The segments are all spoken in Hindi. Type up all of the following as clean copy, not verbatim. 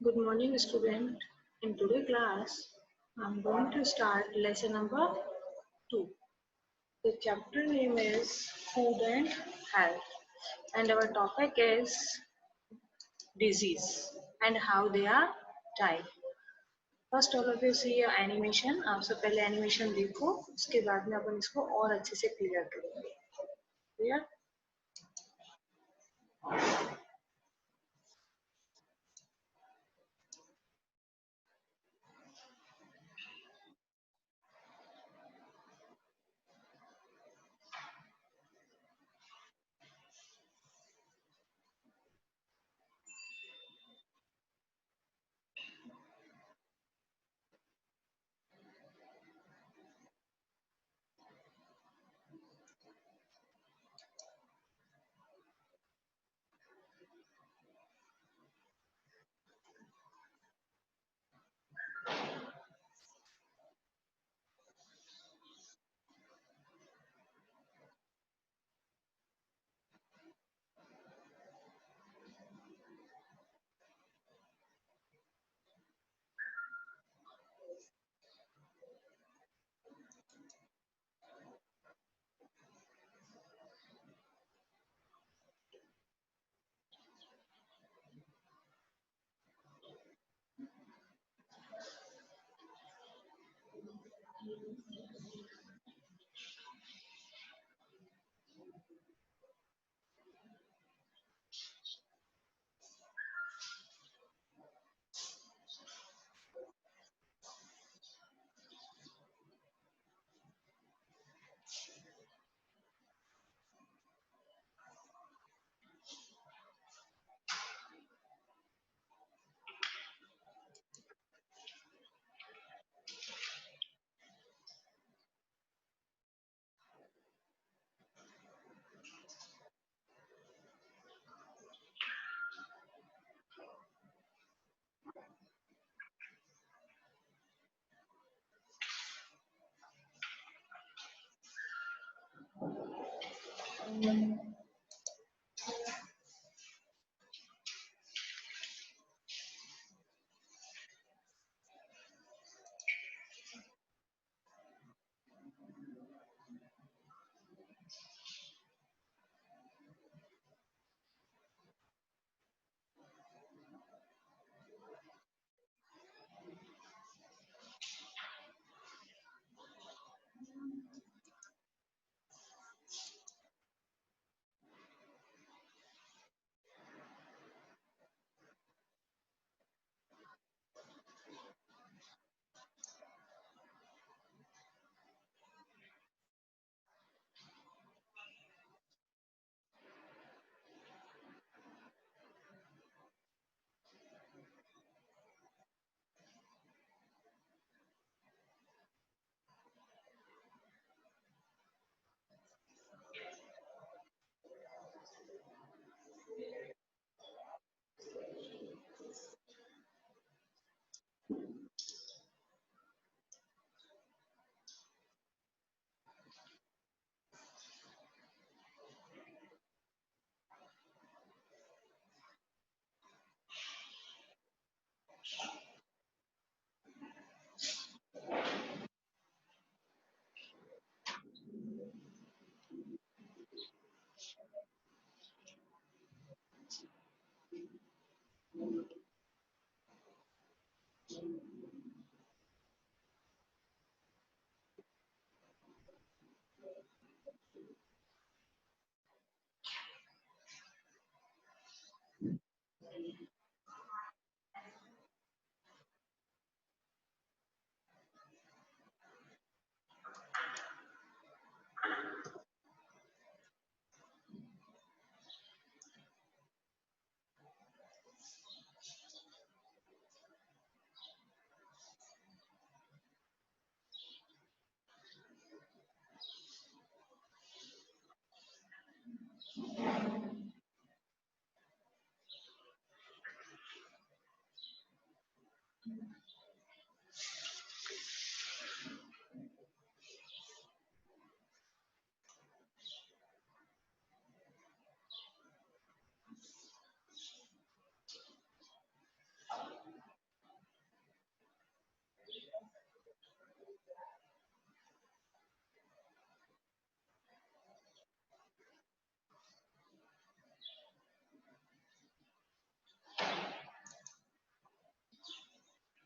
Good morning, student. In today's class, I'm going to start lesson number 2. The chapter name is Food and Health, and our topic is disease and how they are died. First all of you see animation. आप सब पहले एनिमेशन देखो, उसके बाद में अपन इसको और अच्छे से क्लियर करेंगे. क्लियर?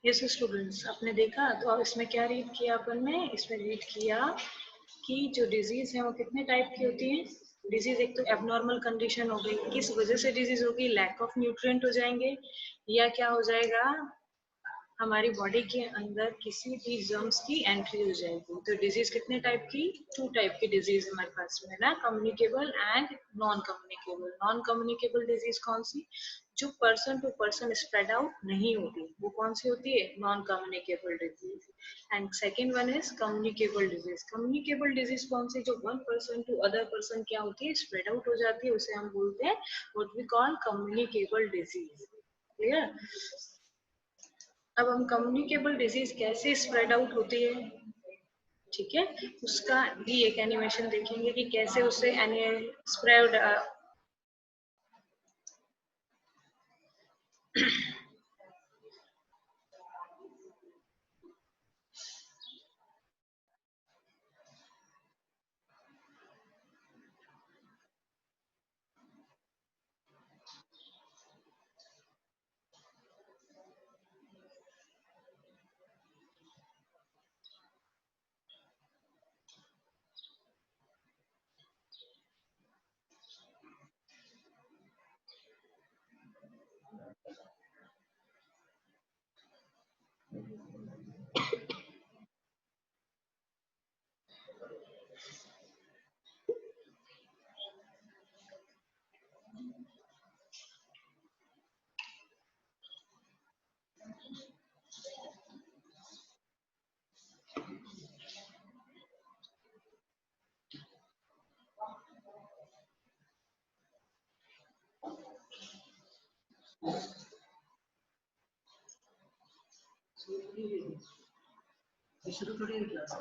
यस स्टूडेंट्स, आपने देखा तो अब इसमें क्या रीड किया अपन ने? इसमें रीड किया कि जो डिजीज है वो कितने टाइप की होती है। डिजीज एक तो एबनॉर्मल कंडीशन हो गई, किस वजह से डिजीज होगी? लैक ऑफ न्यूट्रिएंट हो जाएंगे, या क्या हो जाएगा, हमारी बॉडी के अंदर किसी भी जर्म्स की एंट्री हो जाएगी। तो डिजीज कितने टाइप की? 2 टाइप की डिजीज हमारे पास में ना, communicable and non communicable. Non communicable disease कौन सी? जो person to person spread out नहीं होती, वो कौन सी होती है? Non communicable disease. And second one is communicable disease. Communicable disease कौन सी? जो one person to other person क्या होती है? स्प्रेड आउट हो जाती है, उसे हम बोलते हैं what we call communicable disease. Clear? अब हम कम्युनिकेबल डिजीज कैसे स्प्रेड आउट होती है, ठीक है, उसका भी एक एनिमेशन देखेंगे कि कैसे उससे स्प्रेड। शुरू थोड़ी क्लास।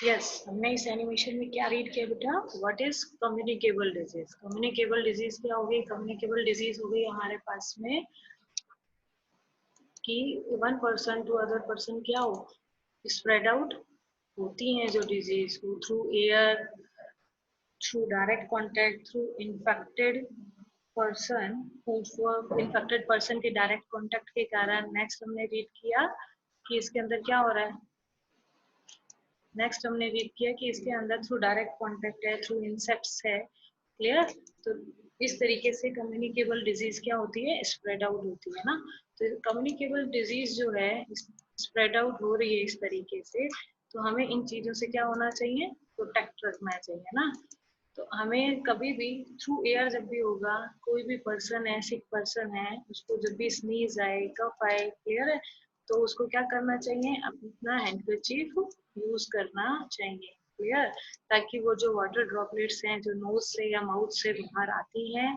यस, हमने इस एनिमेशन में क्या रीड किया बेटा? What is communicable disease? Communicable disease क्या हो गई? कम्युनिकेबल डिजीज हो गई हमारे पास में कि one person to other person क्या हो, स्प्रेड आउट होती हैं जो disease through air, through direct contact, through infected person, infected person के डायरेक्ट कॉन्टेक्ट के कारण। नेक्स्ट हमने रीड किया कि इसके अंदर क्या हो रहा है, नेक्स्ट हमने रीड किया कि इसके अंदर थ्रू डायरेक्ट कांटेक्ट है, थ्रू इंसेक्ट्स है। क्लियर? तो इस तरीके से कम्युनिकेबल डिजीज क्या होती है? स्प्रेड आउट होती है ना। तो कम्युनिकेबल डिजीज जो है स्प्रेड आउट हो रही है इस तरीके से, तो हमें इन चीजों से क्या होना चाहिए? प्रोटेक्ट रखना चाहिए ना। तो हमें कभी भी थ्रू एयर जब भी होगा, कोई भी पर्सन है, सिक पर्सन है, उसको जब भी स्नीज आए, कफ आए, क्लियर है, तो उसको क्या करना चाहिए? अपना हैंडकरचीफ यूज करना चाहिए। क्लियर? ताकि वो जो वाटर ड्रॉपलेट्स हैं जो नोज से या माउथ से बाहर आती हैं,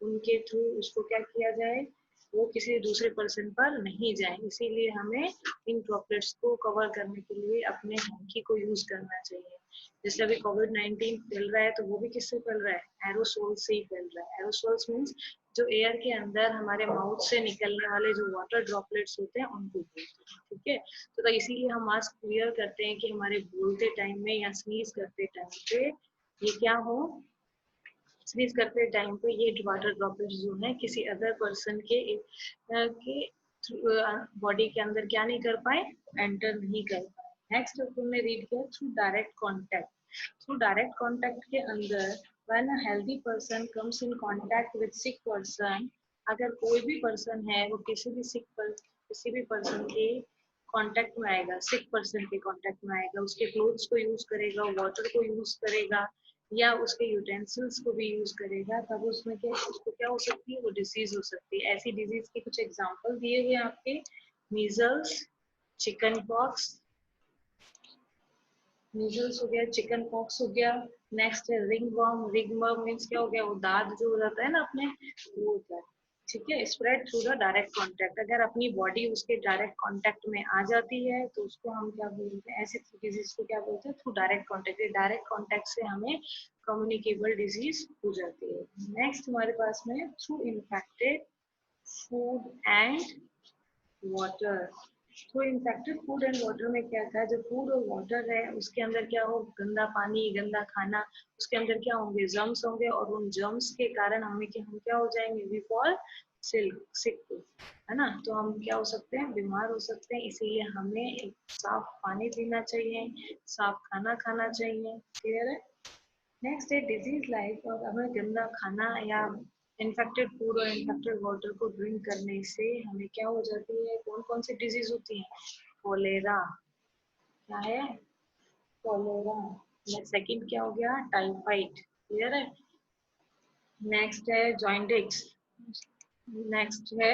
उनके थ्रू उसको क्या किया जाए, वो किसी दूसरे पर्सन पर नहीं जाए। इसीलिए हमें इन ड्रॉपलेट्स को कवर करने के लिए अपने हैंकी को यूज करना चाहिए। जैसे अभी कोविड-19 फैल रहा है, तो वो भी किससे फैल रहा है? एरोसोल से ही फैल रहा है। एरोसोल्स मीन्स जो एयर के अंदर हमारे माउथ से निकलने वाले जो वाटर ड्रॉपलेट्स होते हैं उनको बोलते हैं। ठीक है? तो इसीलिए हम मास्क क्लियर करते हैं कि हमारे बोलते टाइम में या स्नीज करते टाइम पे ये क्या हो, स्नीज करते टाइम पे ये वाटर ड्रॉपलेट्स जो है किसी अदर पर्सन के बॉडी के अंदर क्या नहीं कर पाए, एंटर नहीं कर पाए। नेक्स्ट हमने रीड किया through direct contact. Through direct contact के अंदर when a healthy person comes in contact with sick person, अगर कोई भी पर्सन है वो किसी भी पर्सन के कांटेक्ट में आएगा, सिक पर्सन के कांटेक्ट में आएगा, उसके क्लोथ्स को यूज करेगा, वाटर को यूज करेगा, या उसके यूटेंसिल्स को भी यूज करेगा, तब उसमें क्या, उसको क्या हो सकती है? वो डिसीज हो सकती है। ऐसी डिजीज के कुछ एग्जांपल दिए हुए आपके, मीजल्स, चिकन पॉक्स, मीजल्स हो गया, चिकन पॉक्स हो गया। नेक्स्ट है ring worm. Ring worm means क्या हो गया? वो दाद जो हो जाता है ना अपने, वो होता है। ठीक है? Spread through the direct contact. अगर अपनी बॉडी उसके डायरेक्ट कांटेक्ट में आ जाती है तो उसको हम क्या बोलते हैं? ऐसी डिजीज को क्या बोलते हैं? Through direct contact. Direct contact से हमें कम्युनिकेबल डिजीज हो जाती है। नेक्स्ट हमारे पास में through infected food and water. तो इन्फेक्टेड फूड एंड वाटर में क्या था? जो फूड और वाटर है उसके अंदर क्या हो, गंदा पानी, गंदा खाना, उसके अंदर क्या होंगे? जर्म्स होंगे, और उन जर्म्स के कारण हम क्या हो जाएंगे? वी फॉल सिक, है ना। तो हम क्या हो सकते हैं? बीमार हो सकते हैं। इसीलिए हमें एक साफ पानी पीना चाहिए, साफ खाना खाना चाहिए। क्लियर है? नेक्स्ट है डिजीज लाइफ। और हमें गंदा खाना या इन्फेक्टेड फूड और इन्फेक्टेड वाटर को ड्रिंक करने से हमें क्या हो जाती है? कौन कौन सी डिजीज होती है? कोलेरा। क्या है? कोलेरा। सेकंड क्या हो गया? टाइफाइड। क्लियर है? नेक्स्ट है जॉइंटिक्स। नेक्स्ट है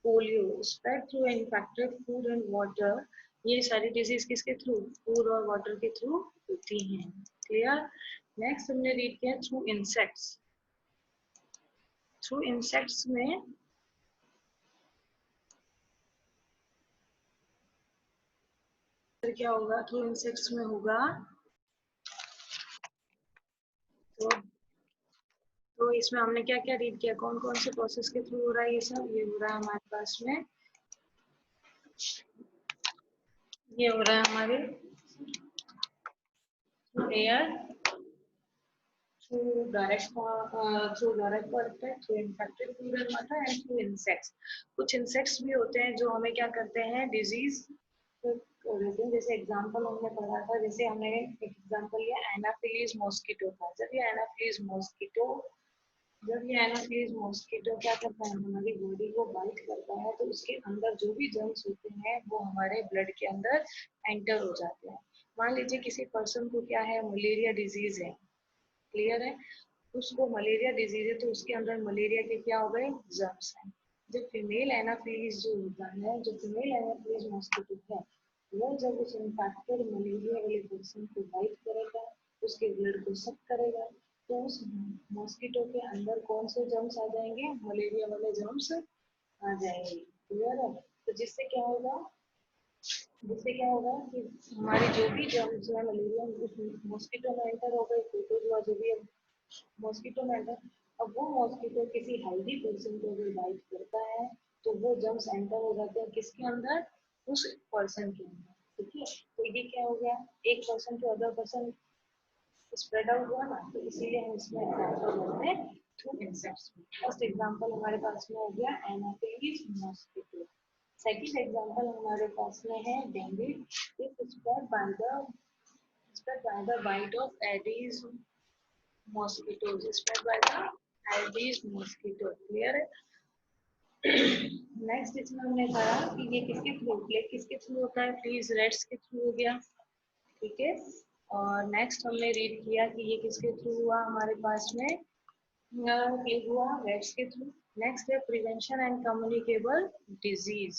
polio. Spread through infected food and water. ये सारी डिजीज किसके थ्रू? फूड और वाटर के थ्रू होती हैं। क्लियर? नेक्स्ट हमने रीड किया थ्रू इंसेक्ट्स। थ्रू इंसेक्ट्स में फिर क्या होगा? थ्रू इंसेक्ट्स में होगा तो इसमें हमने क्या क्या रीड किया? कौन कौन से प्रोसेस के थ्रू हो रहा है ये सब? ये हो रहा है हमारे पास में, ये हो रहा है हमारे air, through direct contact, through infected food and water, and through insects. कुछ इंसेक्ट्स भी होते हैं जो हमें क्या करते हैं? डिजीज देते हैं। जैसे एग्जांपल हमने पढ़ा था, जैसे हमने एक एग्जांपल लिया एनाफिलीज मॉस्किटो का। जब ये एनाफिलीज मॉस्किटो क्या करता है? हमारी बॉडी को बाइट करता है, तो उसके अंदर जो भी जर्म्स होते हैं वो हमारे ब्लड के अंदर एंटर हो जाते हैं। मान लीजिए किसी पर्सन को क्या है, मलेरिया डिजीज है, क्लियर है, उसको मलेरिया डिजीज है, तो उसके अंदर मलेरिया के क्या हो गए, जर्म्स हैं। जो फीमेल एनाफिलीज जो होता है, जो फीमेल एनाफिलीज मॉस्किटो है, वो जब उस इन्फेक्टेड मलेरिया वाले पर्सन को बाइट करेगा, उसके ब्लड को सक करेगा, तो उस मॉस्किटो के अंदर कौन से जर्म्स आ जाएंगे, मलेरिया वाले जर्म्स आ जाएंगे, क्लियर है। तो जिससे क्या होगा कि हमारे जो भी जर्म्स है मलेरिया उस मॉस्किटो में एंटर हो गए, तो जो भी मॉस्किटो में एंटर, अब वो मॉस्किटो किसी हेल्दी पर्सन को भी बाइट करता है, तो वो जर्म्स एंटर हो जाते हैं किसके अंदर, उस पर्सन के अंदर, ठीक है। तो ये क्या हो गया, एक person to other person spread out हुआ ना, तो इसीलिए हम इसमें एग्जांपल लेते हैं थ्रू इंसेक्ट्स। फर्स्ट एग्जांपल हमारे पास में हो गया एनाफिलीज मॉस्किटो। सेकंड एग्जांपल हमारे पास में है dengue, if spread by the bite of Aedes mosquitoes, spread by the Aedes mosquito, clear है। नेक्स्ट इसमें हमने कहा कि ये किसके थ्रू, प्लेग किसके थ्रू होता है, प्लीज रेड्स के थ्रू हो गया, ठीक है। और नेक्स्ट हमने रीड किया कि ये किसके थ्रू हुआ, हमारे पास में प्लेग हुआ रेड्स के थ्रू। नेक्स्ट है प्रिवेंशन एंड कम्युनिकेबल डिजीज,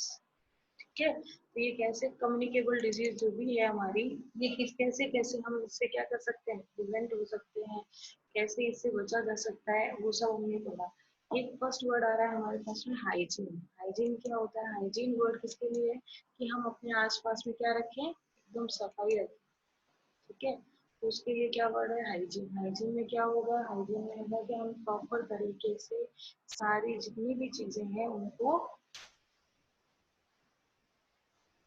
ठीक है। तो ये कैसे कम्युनिकेबल डिजीज जो भी है हमारी, ये किस कैसे कैसे हम इससे क्या कर सकते हैं, प्रिवेंट हो सकते हैं, कैसे इससे बचा जा सकता है, वो सब हमने पढ़ा। एक फर्स्ट वर्ड आ रहा है हमारे पास में हाइजीन। हाइजीन क्या होता है, हाइजीन वर्ड किसके लिए है कि हम अपने आसपास में क्या रखें, एकदम सफाई रखें, ठीक है। तो उसके लिए क्या वर्ड है, हाइजीन। हाइजीन में क्या होगा, हाइजीन में होगा कि हम प्रॉपर तरीके से सारी जितनी भी चीजें हैं उनको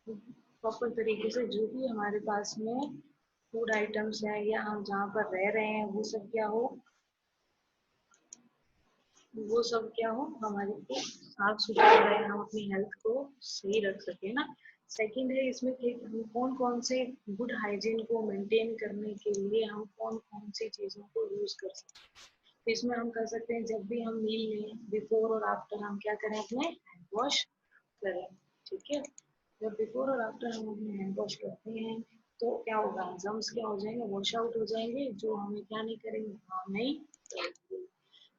प्रॉपर तरीके से, जो भी हमारे पास में फूड आइटम्स है या हम जहाँ पर रह रहे हैं वो सब क्या हो, वो सब क्या हो हमारे को साफ सुथरा रहे, हम अपनी हेल्थ को सही रख सके ना। सेकंड है इसमें कि हम कौन कौन से गुड हाइजीन को मेंटेन करने के लिए हम कौन कौन सी चीजों को यूज कर सकते हैं। तो इसमें हम कर सकते हैं, जब भी हम मील लें बिफोर और आफ्टर हम क्या करें, अपने हैंड वॉश करें, ठीक है। जब बिफोर और आफ्टर हम अपने हैंड वॉश करते हैं तो क्या होगा, जर्म्स क्या हो जाएंगे, वॉश आउट हो जाएंगे, जो हमें क्या नहीं करेंगे, हार्म नहीं करेंगे।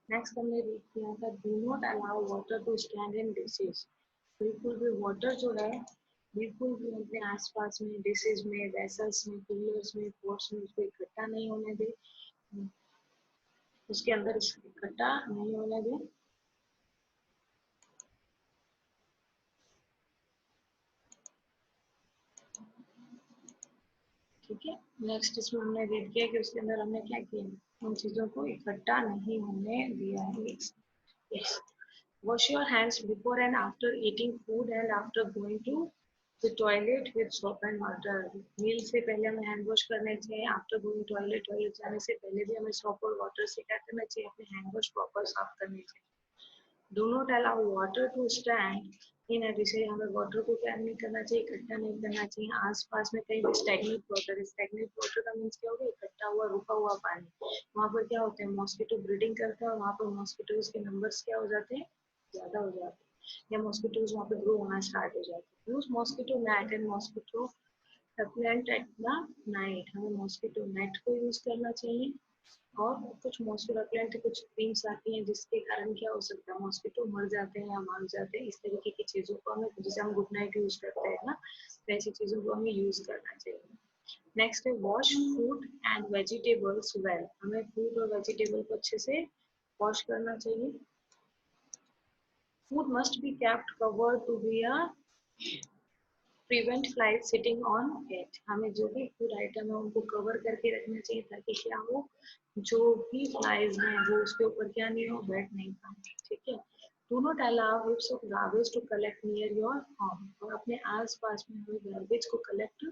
नेक्स्ट हमने रीड किया था, do not allow water to stand in dishes. बिल्कुल भी वाटर जो है, बिल्कुल भी अपने आसपास में डिशेज में, वेसल्स में, कूलर्स में, पॉट्स में उसको इकट्ठा नहीं होने दे, उसके अंदर इकट्ठा नहीं होने दे। ठीक है। नेक्स्ट इसमें हमने रीड किया कि उसके अंदर हमने क्या किया, उन चीजों को इकट्ठा नहीं होने दिया है। Yes, wash your hands before and after eating food and after going to the toilet with soap and water. मील से पहले हमें हैंड वॉश करने चाहिए, आफ्टर गोइंग टॉयलेट, टॉयलेट जाने से पहले भी हमें सोप और वाटर से क्या करना चाहिए, अपने हैंड वॉश प्रॉपर साफ करने चाहिए। Do not allow water to stand in a dish, हमें वाटर को क्या नहीं करना चाहिए, इकट्ठा नहीं करना चाहिए आसपास में कहीं भी। स्टैग्नेंट वाटर, स्टैग्नेंट वाटर का मीन्स क्या होगा, इकट्ठा हुआ रुका हुआ पानी, वहाँ पर क्या होते हैं, मॉस्किटो ब्रीडिंग करता है और वहाँ पर मॉस्किटोज के नंबर्स क्या हो जाते हैं, ज्यादा हो जाते हैं, या मॉस्किटोज वहाँ पे ग्रो होना स्टार्ट हो जाते हैं। Use mosquito net and mosquito repellent at the night, हमें मॉस्किटो नेट को यूज करना चाहिए। और कुछ मॉस्किटो रिपेलेंट कुछ क्रीम्स आती हैं जिसके कारण क्या हो सकता है, मॉस्किटो मर जाते हैं या मार जाते हैं। इस तरीके की चीजों को हमें, जैसे हम गुड नाइट यूज करते हैं ना, वैसी चीजों को हमें यूज करना चाहिए। नेक्स्ट है wash fruit and vegetables well, हमें फ्रूट और वेजिटेबल को अच्छे से वॉश करना चाहिए। Food must be kept covered to be a prevent flies sitting on it, हमें जो भी फूड आइटम है उनको कवर करके रखना चाहिए ताकि क्या हो, जो भी फ्लाइज हैं वो उसके ऊपर क्या नहीं हो, बैठ नहीं पाए, ठीक है। Do not allow heaps of garbage to collect near your home, और अपने आस पास में हमें गार्बेज को कलेक्ट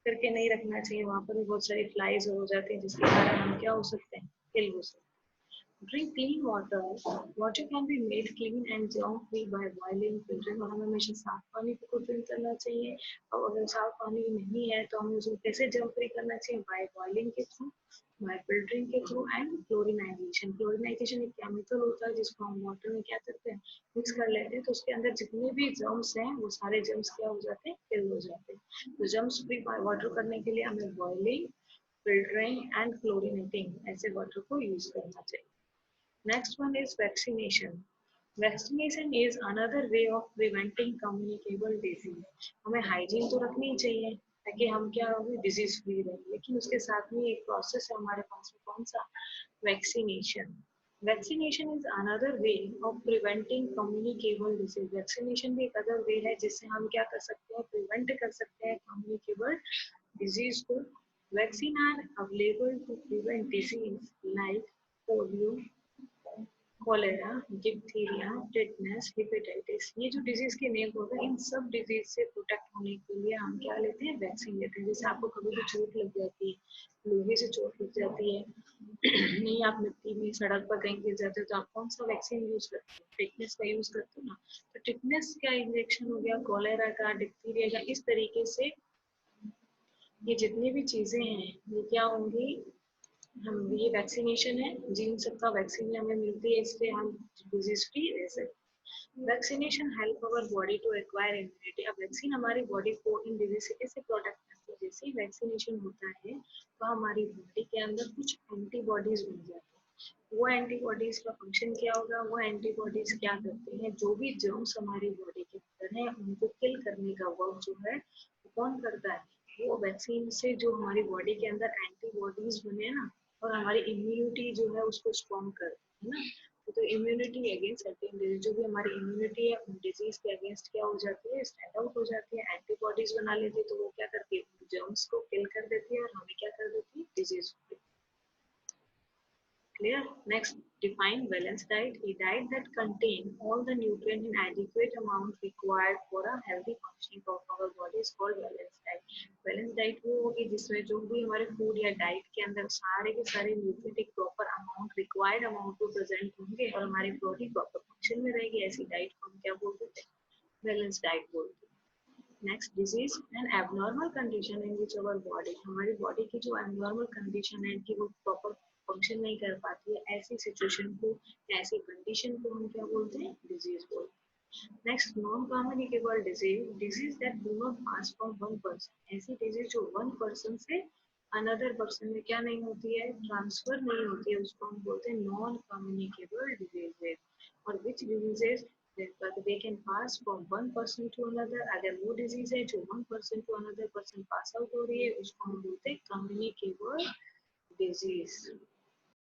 करके नहीं रखना चाहिए, वहां पर भी बहुत सारी फ्लाइज हो जाती हैं जिसके कारण हम क्या हो सकते हैं, इल हो सकते हैं। Drink clean water. Water can be made clean and germ free by boiling filtering. और हमें हमेशा साफ पानी को ड्रिंक करना चाहिए. और अगर साफ पानी नहीं है तो हमें उसको कैसे जर्म फ्री करना चाहिए? बाय बॉइलिंग के थ्रू, बाय फिल्टरिंग के थ्रू एंड क्लोरिनाइजेशन. क्लोरिनाइजेशन एक केमिकल होता है जिसको हम वाटर में क्या करते हैं, मिक्स कर लेते हैं. तो उसके अंदर जितने भी जर्म्स हैं वो सारे जर्म्स क्या हो जाते हैं, किल हो जाते हैं. तो जर्म्स फ्री वाटर करने के लिए हमें बॉइलिंग, फिल्टरिंग एंड क्लोरीनेटिंग ऐसे वाटर को यूज करना चाहिए. Next one is vaccination. Vaccination is another way of preventing communicable disease. हमें हाइजीन तो रखनी ही चाहिए ताकि हम क्या होंगे, डिजीज फ्री रहें. लेकिन उसके साथ में एक प्रोसेस है हमारे पास में, कौन सा? Vaccination. Vaccination is another way of preventing communicable disease. Vaccination भी एक अदर वे है जिससे हम क्या कर सकते हैं, प्रिवेंट कर सकते हैं कम्युनिकेबल डिजीज को. Vaccine are available to prevent disease like polio, cholera, diphtheria, tetanus, hepatitis. ये जो डिजीज के नेम होते हैं, इन सब डिजीज से प्रोटेक्ट होने के लिए हम क्या लेते हैं, वैक्सीन लेते हैं. जैसे आपको कभी भी चोट लग जाती है, लोहे से चोट लग जाती है, नहीं आप मिट्टी में सड़क पर कहीं गिर जाते हो, तो आप कौन सा वैक्सीन यूज करते हो? टिटनेस का यूज करते हो ना. तो टिटनेस का इंजेक्शन हो गया, कॉलेरा का, डिप्थीरिया का, इस तरीके से ये जितनी भी चीजें हैं ये क्या होंगी, हम ये वैक्सीनेशन है, जिन सबका वैक्सीन हमें मिलती है, इससे हम डिजीज फ्री रह सकते. Vaccination help our body to acquire immunity. अब वैक्सीन हमारी बॉडी को इन डिजीज से कैसे प्रोटेक्ट करती है? जैसे ही वैक्सीनेशन होता है तो हमारी बॉडी के अंदर कुछ एंटीबॉडीज बन जाती है. वो एंटीबॉडीज का फंक्शन क्या होगा? वो एंटीबॉडीज क्या करते हैं, जो भी जर्म्स हमारी बॉडी के अंदर है उनको किल करने का वर्क जो है वो कौन करता है? वो वैक्सीन से जो हमारी बॉडी के अंदर एंटीबॉडीज बने ना, और हमारी इम्यूनिटी जो है उसको स्ट्रॉन्ग करती है ना. तो इम्यूनिटी अगेंस्ट सर्टेन डिजीज, जो भी हमारी इम्यूनिटी है उन डिजीज के अगेंस्ट क्या हो जाती है, स्टैंड आउट हो जाती है. एंटीबॉडीज बना लेती है तो वो क्या करती है, जर्म्स को किल कर देती है और हमें क्या कर देती है, disease. Clear? Next, define balanced diet. A diet that contains all the nutrients in adequate amount required for a healthy functioning of our body is called balanced diet. Balanced diet वो होगी जिसमें जो भी हमारे फूड या डाइट के अंदर सारे के सारे न्यूट्रिएंट एक प्रॉपर अमाउंट, रिक्वायर्ड अमाउंट को प्रेजेंट होंगे और हमारी बॉडी प्रॉपर फंक्शन में रहेगी. ऐसी डाइट को हम क्या बोलते हैं, बैलेंस डाइट बोलते हैं. Next, disease and abnormal condition in which our body. हमारी बॉडी की जो एबनॉर्मल कंडीशन है कि वो प्रॉपर फंक्शन नहीं कर पाती है, ऐसी सिचुएशन को, ऐसी कंडीशन को हम क्या बोलते हैं, डिजीज बोलते हैं. Next, non communicable disease. Disease that do not pass from one person. ऐसी डिजीज जो वन पर्सन से अनदर पर्सन में क्या नहीं होती है, ट्रांसफर नहीं होती है, उसको हम बोलते हैं नॉन कम्युनिकेबल डिजीजेज. और विच diseases they can pass from one person to another. अगर वो डिजीज है जो one person to another person pass out हो रही है उसको हम बोलते हैं कम्युनिकेबल डिजीज.